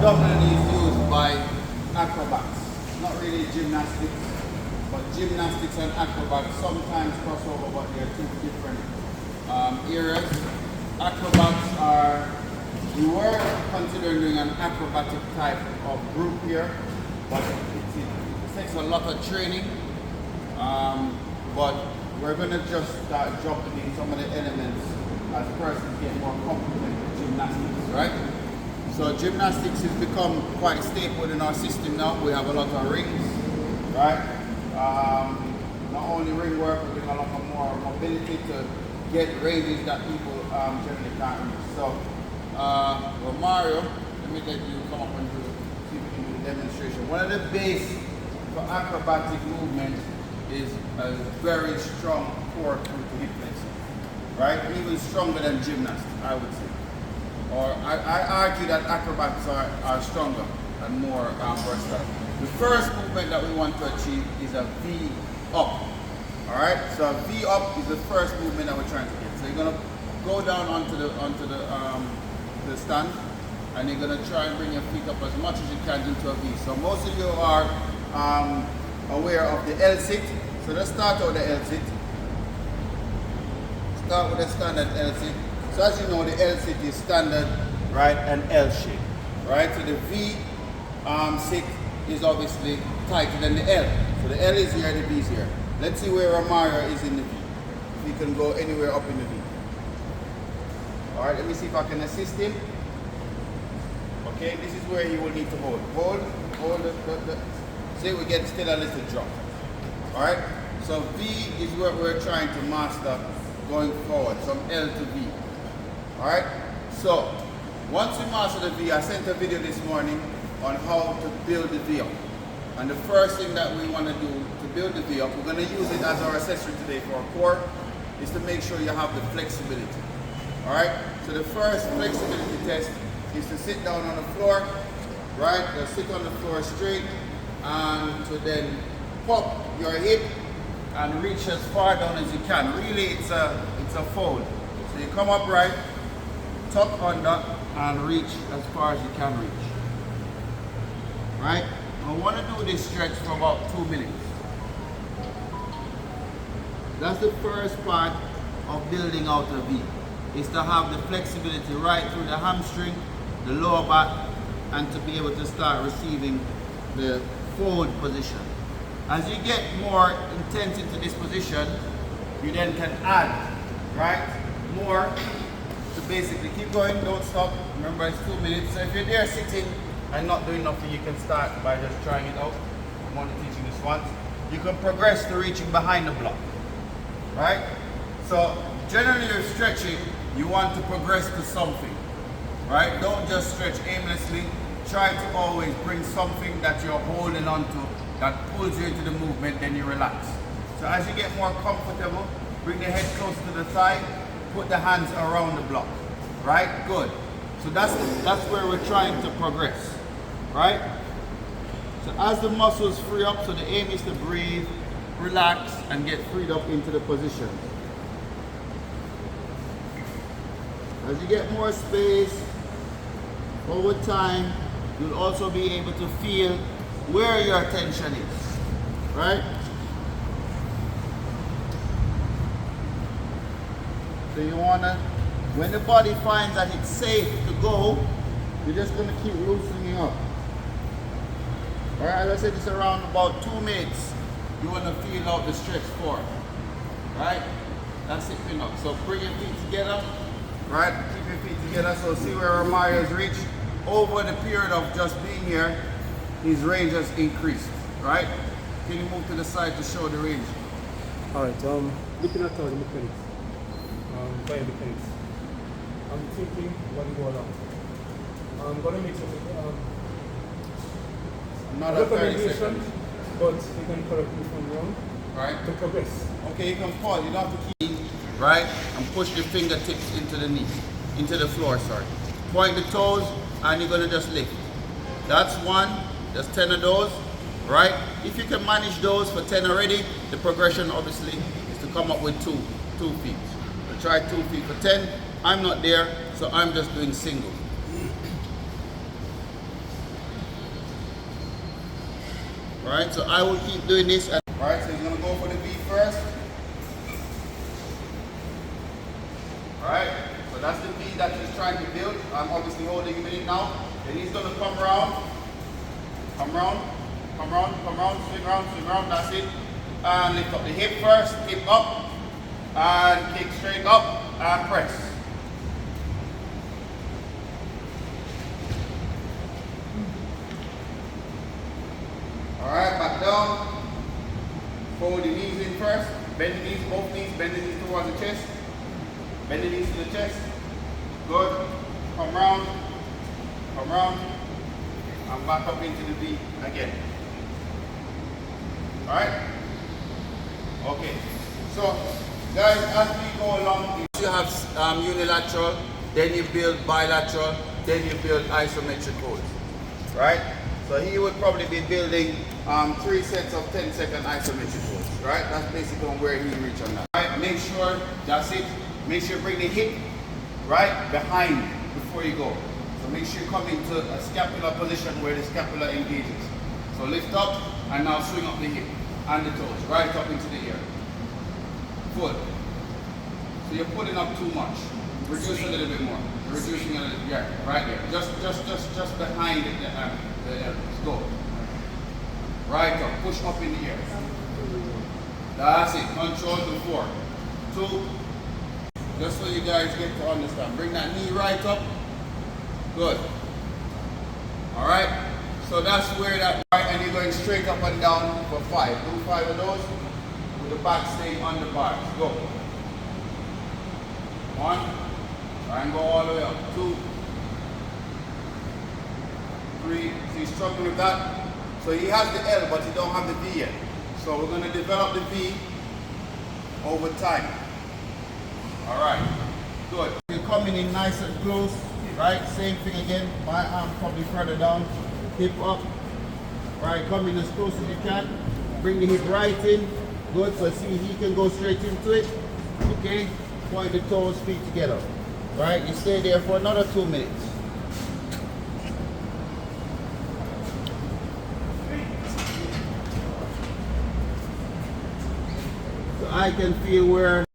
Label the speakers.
Speaker 1: predominantly is used by acrobats, not really gymnastics, but gymnastics and acrobats sometimes cross over, but they're two different areas. Acrobats are, we were considering doing an acrobatic type of group here, but it takes a lot of training, but we're going to just start jumping in some of the elements as persons get more comfortable with gymnastics, right? So gymnastics has become quite staple in our system now. We have a lot of rings, right? Not only ring work, we're doing a lot of more mobility to get ranges that people generally can't reach. So, well, Mario, let me let you come up and see if we can do the demonstration. One of the base for acrobatic movement is a very strong core through the hip flexor, right? Even stronger than gymnastics, I would say. Or I argue that acrobats are stronger and more versatile. The first movement that we want to achieve is a V up. All right, so a V up is the first movement that we're trying to get. So you're gonna go down onto the stand, and you're gonna try and bring your feet up as much as you can into a V. So most of you are aware of the L sit. So let's start with the L sit. Start with the standard L sit. So as you know, the L sit is standard, right, and L shape, right? So the V sit is obviously tighter than the L. So the L is here, the V is here. Let's see where Mario is in the V. If he can go anywhere up in the V. All right, let me see if I can assist him. Okay, this is where he will need to hold. Hold the. See, we get still a little drop. All right, so V is what we're trying to master going forward, from L to V. All right, so once we master the V, I sent a video this morning on how to build the V up. And the first thing that we want to do to build the V up, we're going to use it as our accessory today for our core, is to make sure you have the flexibility. All right, so the first flexibility test is to sit down on the floor, right? To sit on the floor straight, and to then pop your hip and reach as far down as you can. Really, it's a fold. So you come upright, tuck under, and reach as far as you can reach. Right? I want to do this stretch for about 2 minutes. That's the first part of building out a V, is to have the flexibility right through the hamstring, the lower back, and to be able to start receiving the forward position. As you get more intense into this position, you then can add, right, more to basically keep going, don't stop. Remember, it's 2 minutes. So if you're there sitting and not doing nothing, you can start by just trying it out. I'm only teaching this once. You can progress to reaching behind the block, right? So generally you're stretching, you want to progress to something, right? Don't just stretch aimlessly. Try to always bring something that you're holding on to that pulls you into the movement, then you relax. So as you get more comfortable, bring the head close to the thigh, put the hands around the block, right? Good. So that's where we're trying to progress, right? So as the muscles free up, so the aim is to breathe, relax, and get freed up into the position. As you get more space, over time, you'll also be able to feel where your attention is, right? So you wanna, when the body finds that it's safe to go, you're just gonna keep loosening up. All right, as I said, it's around about 2 minutes. You wanna feel out the stretch for, right? That's it, you know. So bring your feet together, right? Keep your feet together. So see where Mario's reached. Over the period of just being here, his range has increased, right? Can you move to the side to show the range?
Speaker 2: All right, looking at the mechanics, biomechanics, I'm thinking what go along. I'm going to make some
Speaker 1: Another 30 seconds.
Speaker 2: But you can correct me from wrong,
Speaker 1: right?
Speaker 2: To progress.
Speaker 1: Okay, you can pause, you don't have to keep, right? And push your fingertips into the knee, into the floor, sorry. Point the toes, and you're gonna just lift. That's one, there's 10 of those, right? If you can manage those for 10 already, the progression obviously is to come up with two feet. So try 2 feet for 10. I'm not there, so I'm just doing single. Right, so I will keep doing this. Right, so he's gonna go for the V first. Alright, so that's the V that he's trying to build. I'm obviously holding him in it now. Then he's gonna come round, swing round, that's it. And lift up the hip first, hip up, and kick straight up, and press. Alright, back down. Forward the knees in first. Bend the knees, both knees, bend the knees towards the chest. Bend the knees to the chest. Good. Come round, and back up into the V again. Alright? Okay. So, guys, as we go along, you have unilateral, then you build bilateral, then you build isometric holds. Right? So he would probably be building 3 sets of 10-second isometric holds. Right? That's basically on where he reach on that. Right? Make sure, that's it. Make sure you bring the hip right behind before you go. So make sure you come into a scapular position where the scapula engages. So lift up and now swing up the hip and the toes, right up into the ear. Full. So you're putting up too much. Reduce a little bit more. Reducing a little, yeah, right there. Just behind the elbows. Go. Right up. Push up in the ear. That's it. Control to 4. 2. Just so you guys get to understand. Bring that knee right up. Good. Alright. So that's where that, right, and you're going straight up and down for 5. Do 5 of those with the back staying on the bars. Go. 1. Try and go all the way up. 2. 3. So he's struggling with that. So he has the L, but he don't have the V yet. So we're going to develop the V over time. Alright, good. You're coming in nice and close, right? Same thing again. My arm probably further down, hip up. Right, come in as close as you can. Bring the hip right in. Good, so see he can go straight into it. Okay, point the toes, feet together. Right, you stay there for another 2 minutes. So I can feel where